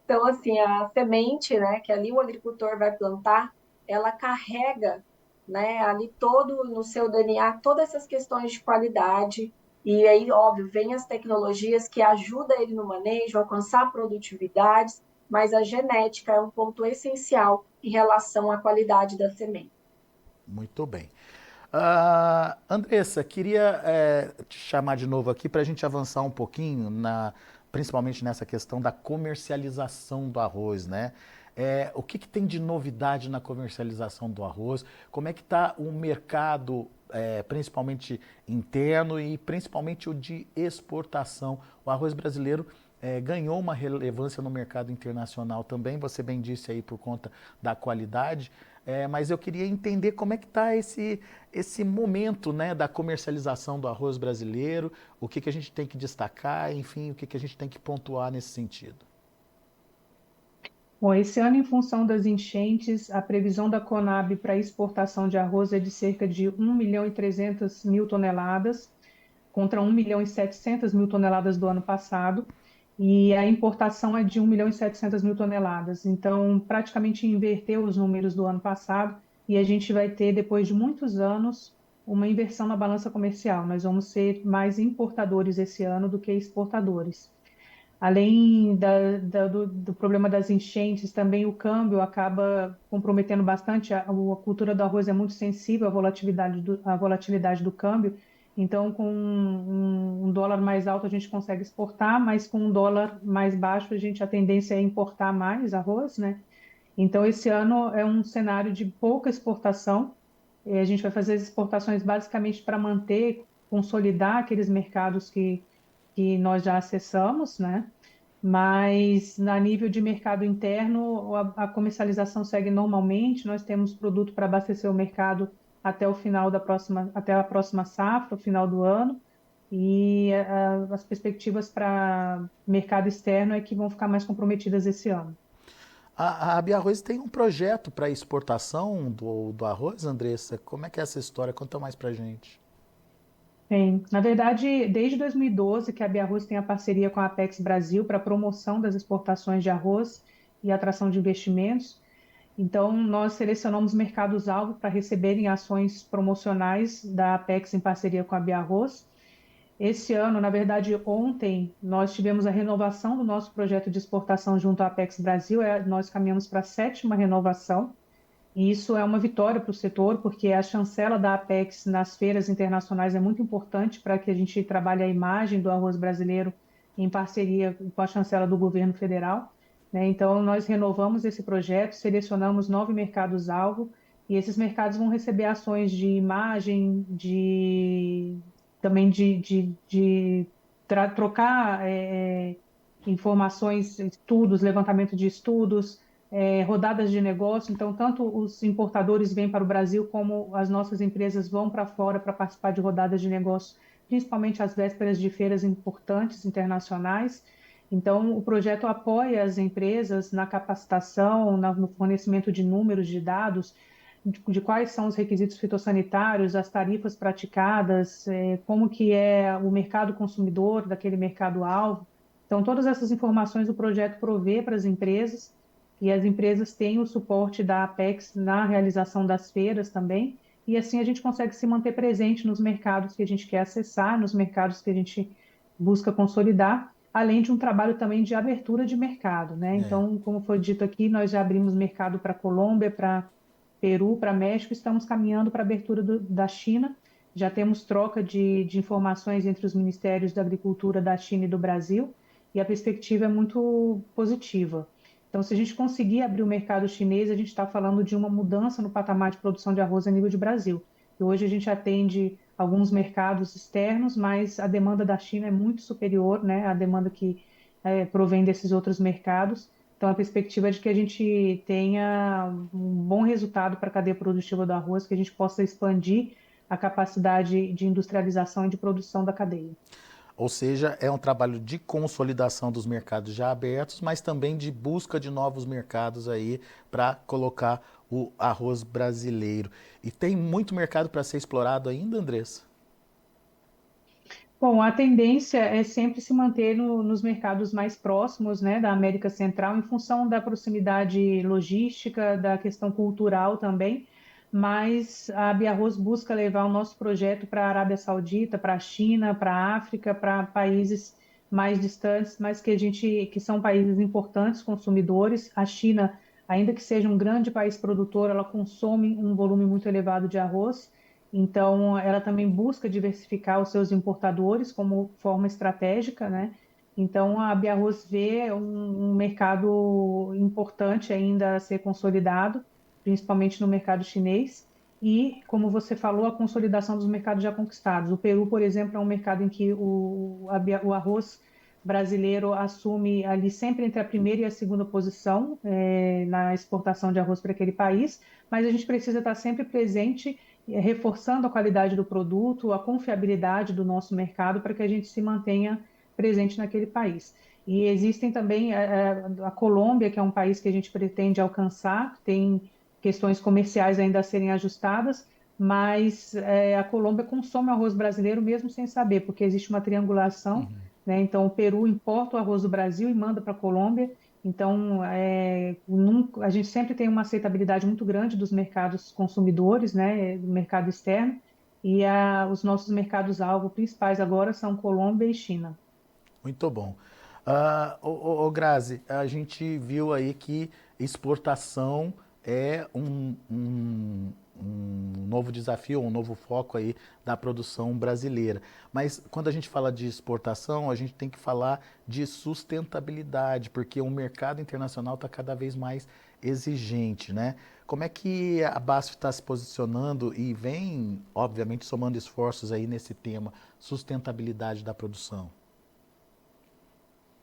Então, assim, a semente, né, que ali o agricultor vai plantar, ela carrega, né, ali todo no seu DNA, todas essas questões de qualidade. E aí, óbvio, vem as tecnologias que ajudam ele no manejo, a alcançar produtividades, mas a genética é um ponto essencial em relação à qualidade da semente. Muito bem. Andressa, queria te chamar de novo aqui para a gente avançar um pouquinho, principalmente nessa questão da comercialização do arroz, né? O que tem de novidade na comercialização do arroz? Como é que está o mercado, principalmente interno e principalmente o de exportação? O arroz brasileiro ganhou uma relevância no mercado internacional também, você bem disse aí por conta da qualidade, mas eu queria entender como é que está esse momento, né, da comercialização do arroz brasileiro, o que a gente tem que destacar, enfim, o que a gente tem que pontuar nesse sentido. Bom, esse ano, em função das enchentes, a previsão da Conab para exportação de arroz é de cerca de 1.300.000 toneladas, contra 1.700.000 toneladas do ano passado, e a importação é de 1.700.000 toneladas. Então, praticamente inverteu os números do ano passado, e a gente vai ter, depois de muitos anos, uma inversão na balança comercial. Nós vamos ser mais importadores esse ano do que exportadores. Além do problema das enchentes, também o câmbio acaba comprometendo bastante. A cultura do arroz é muito sensível à volatilidade do câmbio. Então, com um dólar mais alto, a gente consegue exportar, mas com um dólar mais baixo, a tendência é importar mais arroz, né? Então, esse ano é um cenário de pouca exportação. A gente vai fazer as exportações basicamente para manter, consolidar aqueles mercados que nós já acessamos, né? mas na nível de mercado interno, a comercialização segue normalmente. Nós temos produto para abastecer o mercado até o final até a próxima safra, o final do ano, e as perspectivas para mercado externo é que vão ficar mais comprometidas esse ano. A Biarroz tem um projeto para exportação do arroz, Andressa? Como é que é essa história? Conta mais pra gente. Bem, na verdade, desde 2012 que a Biarroz tem a parceria com a Apex Brasil para promoção das exportações de arroz e atração de investimentos. Então, nós selecionamos mercados-alvo para receberem ações promocionais da Apex em parceria com a Biarroz. Esse ano, na verdade, ontem, nós tivemos a renovação do nosso projeto de exportação junto à Apex Brasil. Nós caminhamos para a sétima renovação. E isso é uma vitória para o setor, porque a chancela da Apex nas feiras internacionais é muito importante para que a gente trabalhe a imagem do arroz brasileiro em parceria com a chancela do governo federal, né? Então, nós renovamos esse projeto, selecionamos 9 mercados-alvo, e esses mercados vão receber ações de imagem, também de trocar informações, estudos, levantamento de estudos, rodadas de negócio. Então, tanto os importadores vêm para o Brasil, como as nossas empresas vão para fora para participar de rodadas de negócio, principalmente às vésperas de feiras importantes internacionais. Então, o projeto apoia as empresas na capacitação, no fornecimento de números, de dados, de quais são os requisitos fitossanitários, as tarifas praticadas, como que é o mercado consumidor daquele mercado-alvo. Então, todas essas informações o projeto provê para as empresas, e as empresas têm o suporte da Apex na realização das feiras também, e assim a gente consegue se manter presente nos mercados que a gente quer acessar, nos mercados que a gente busca consolidar, além de um trabalho também de abertura de mercado, né? É. Então, como foi dito aqui, nós já abrimos mercado para Colômbia, para Peru, para México, estamos caminhando para a abertura da China. Já temos troca de informações entre os ministérios da Agricultura da China e do Brasil, e a perspectiva é muito positiva. Então, se a gente conseguir abrir o mercado chinês, a gente está falando de uma mudança no patamar de produção de arroz a nível de Brasil. E hoje a gente atende alguns mercados externos, mas a demanda da China é muito superior, né, à demanda que provém desses outros mercados. Então, a perspectiva é de que a gente tenha um bom resultado para a cadeia produtiva do arroz, que a gente possa expandir a capacidade de industrialização e de produção da cadeia. Ou seja, é um trabalho de consolidação dos mercados já abertos, mas também de busca de novos mercados aí para colocar o arroz brasileiro. E tem muito mercado para ser explorado ainda, Andressa? Bom, a tendência é sempre se manter nos mercados mais próximos, né, da América Central, em função da proximidade logística, da questão cultural também, mas a Biarroz busca levar o nosso projeto para a Arábia Saudita, para a China, para a África, para países mais distantes, mas que são países importantes consumidores. A China, ainda que seja um grande país produtor, ela consome um volume muito elevado de arroz. Então, ela também busca diversificar os seus importadores como forma estratégica, né? Então, a Biarroz vê um mercado importante ainda a ser consolidado, principalmente no mercado chinês, e, como você falou, a consolidação dos mercados já conquistados. O Peru, por exemplo, é um mercado em que o arroz brasileiro assume ali sempre entre a primeira e a segunda posição, na exportação de arroz para aquele país, mas a gente precisa estar sempre presente, reforçando a qualidade do produto, a confiabilidade do nosso mercado para que a gente se mantenha presente naquele país. E existem também a Colômbia, que é um país que a gente pretende alcançar, tem questões comerciais ainda a serem ajustadas, mas a Colômbia consome arroz brasileiro mesmo sem saber, porque existe uma triangulação, né? Então, o Peru importa o arroz do Brasil e manda para a Colômbia. Então, a gente sempre tem uma aceitabilidade muito grande dos mercados consumidores, né, do mercado externo, e os nossos mercados-alvo principais agora são Colômbia e China. Muito bom. Grazi, a gente viu aí que exportação é um novo desafio, um novo foco aí da produção brasileira. Mas quando a gente fala de exportação, a gente tem que falar de sustentabilidade, porque o mercado internacional está cada vez mais exigente, né? Como é que a BASF está se posicionando e vem, obviamente, somando esforços aí nesse tema, sustentabilidade da produção?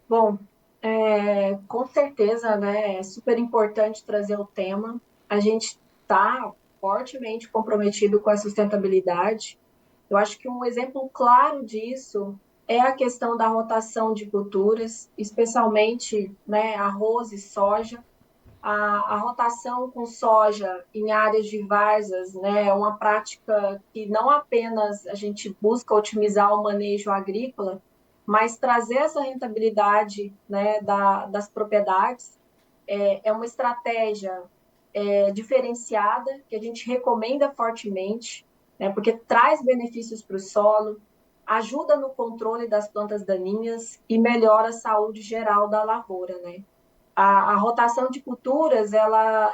Bom, Com certeza, né? É super importante trazer o tema. A gente está fortemente comprometido com a sustentabilidade. Eu acho que um exemplo claro disso é a questão da rotação de culturas, especialmente, né, arroz e soja. A rotação com soja em áreas de várzeas, né, é uma prática que não apenas a gente busca otimizar o manejo agrícola, mas trazer essa rentabilidade, né, das propriedades. É uma estratégia diferenciada que a gente recomenda fortemente, né, porque traz benefícios para o solo, ajuda no controle das plantas daninhas e melhora a saúde geral da lavoura, né? A rotação de culturas ela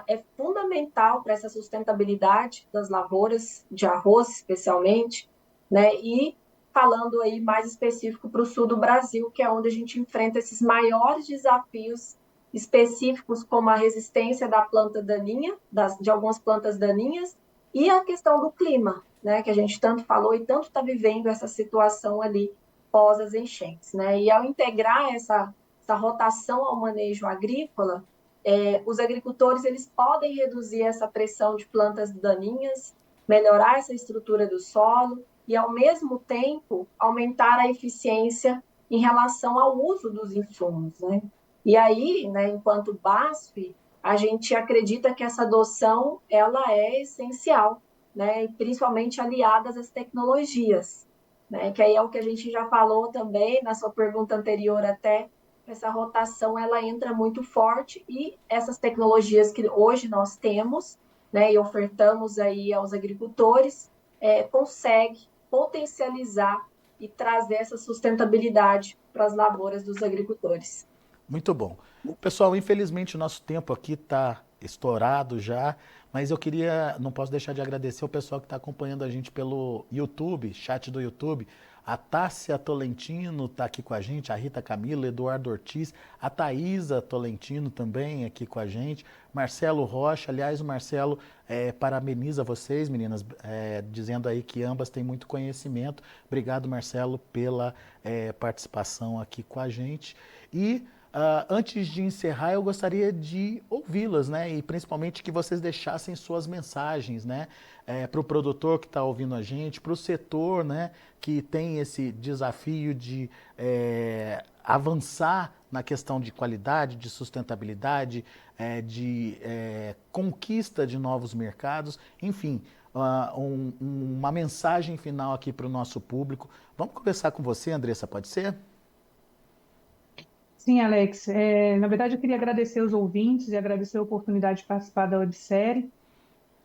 é fundamental para essa sustentabilidade das lavouras, de arroz especialmente, né? E falando aí mais específico para o sul do Brasil, que é onde a gente enfrenta esses maiores desafios específicos, como a resistência da planta daninha, de algumas plantas daninhas, e a questão do clima, né? Que a gente tanto falou e tanto está vivendo essa situação ali pós as enchentes, né? E ao integrar essa rotação ao manejo agrícola, os agricultores eles podem reduzir essa pressão de plantas daninhas, melhorar essa estrutura do solo e, ao mesmo tempo, aumentar a eficiência em relação ao uso dos insumos, né? E aí, né, enquanto BASF, a gente acredita que essa adoção ela é essencial, né, principalmente aliadas às tecnologias, né, que aí é o que a gente já falou também na sua pergunta anterior até, essa rotação ela entra muito forte e essas tecnologias que hoje nós temos, né, e ofertamos aí aos agricultores, consegue potencializar e trazer essa sustentabilidade para as lavouras dos agricultores. Muito bom. Pessoal, infelizmente o nosso tempo aqui está estourado já, mas eu queria, não posso deixar de agradecer o pessoal que está acompanhando a gente pelo YouTube, chat do YouTube. A Tássia Tolentino está aqui com a gente, a Rita Camila, Eduardo Ortiz, a Thaísa Tolentino também aqui com a gente, Marcelo Rocha, aliás, o Marcelo parabeniza vocês, meninas, dizendo aí que ambas têm muito conhecimento. Obrigado, Marcelo, pela participação aqui com a gente. E antes de encerrar, eu gostaria de ouvi-las, né? E principalmente que vocês deixassem suas mensagens, né? Para o produtor que está ouvindo a gente, para o setor, né? Que tem esse desafio de avançar na questão de qualidade, de sustentabilidade, de conquista de novos mercados, enfim, uma mensagem final aqui para o nosso público. Vamos conversar com você, Andressa, pode ser? Sim, Alex. Na verdade, eu queria agradecer os ouvintes e agradecer a oportunidade de participar da websérie.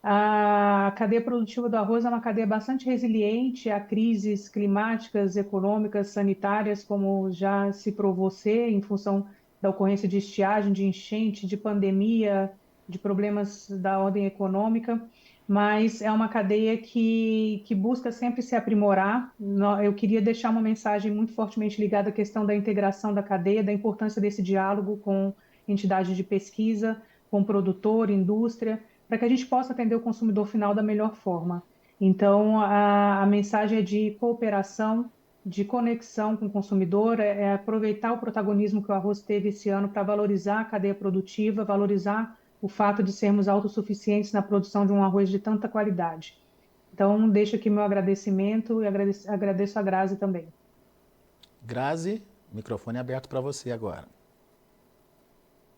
A cadeia produtiva do arroz é uma cadeia bastante resiliente a crises climáticas, econômicas, sanitárias, como já se provou ser, em função da ocorrência de estiagem, de enchente, de pandemia, de problemas da ordem econômica, mas é uma cadeia que busca sempre se aprimorar. Eu queria deixar uma mensagem muito fortemente ligada à questão da integração da cadeia, da importância desse diálogo com entidades de pesquisa, com produtor, indústria, para que a gente possa atender o consumidor final da melhor forma. Então, a mensagem é de cooperação, de conexão com o consumidor, é aproveitar o protagonismo que o arroz teve esse ano para valorizar a cadeia produtiva, valorizar o fato de sermos autossuficientes na produção de um arroz de tanta qualidade. Então, deixo aqui meu agradecimento e agradeço a Grazi também. Grazi, microfone aberto para você agora.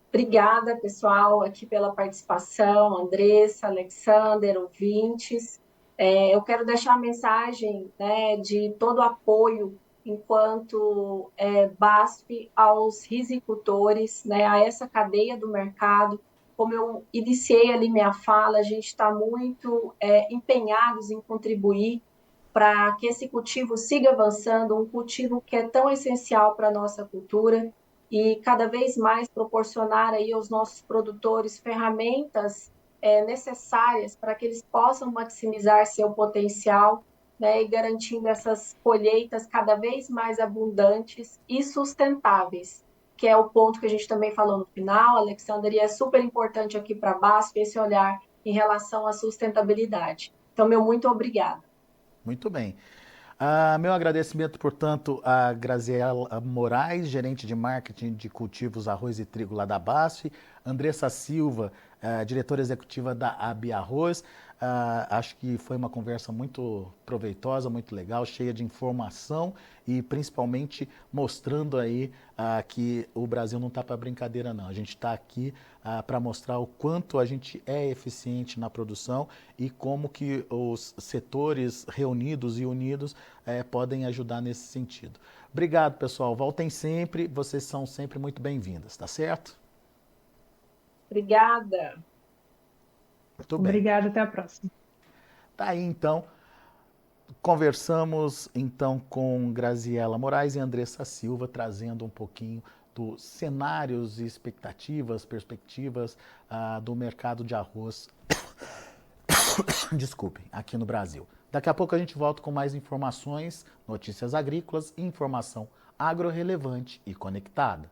Obrigada, pessoal, aqui pela participação, Andressa, Alexander, ouvintes. Eu quero deixar a mensagem, né, de todo apoio enquanto BASF aos risicultores, né, a essa cadeia do mercado. Como eu iniciei ali minha fala, a gente está muito empenhados em contribuir para que esse cultivo siga avançando, um cultivo que é tão essencial para a nossa cultura e cada vez mais proporcionar aí aos nossos produtores ferramentas necessárias para que eles possam maximizar seu potencial, né, e garantindo essas colheitas cada vez mais abundantes e sustentáveis, que é o ponto que a gente também falou no final, Alexander, e é super importante aqui para a BASF esse olhar em relação à sustentabilidade. Então, meu muito obrigada. Muito bem. Meu agradecimento, portanto, a Graziela Moraes, gerente de marketing de cultivos arroz e trigo lá da BASF, Andressa Silva, diretora executiva da AB Arroz. Acho que foi uma conversa muito proveitosa, muito legal, cheia de informação e principalmente mostrando aí que o Brasil não está para brincadeira não. A gente está aqui para mostrar o quanto a gente é eficiente na produção e como que os setores reunidos e unidos podem ajudar nesse sentido. Obrigado, pessoal. Voltem sempre, vocês são sempre muito bem-vindas, tá certo? Obrigada. Muito bem. Obrigada, até a próxima. Tá aí, então. Conversamos, então, com Graziela Moraes e Andressa Silva, trazendo um pouquinho dos cenários e expectativas, perspectivas do mercado de arroz, desculpem, aqui no Brasil. Daqui a pouco a gente volta com mais informações, notícias agrícolas e informação agro-relevante e conectada.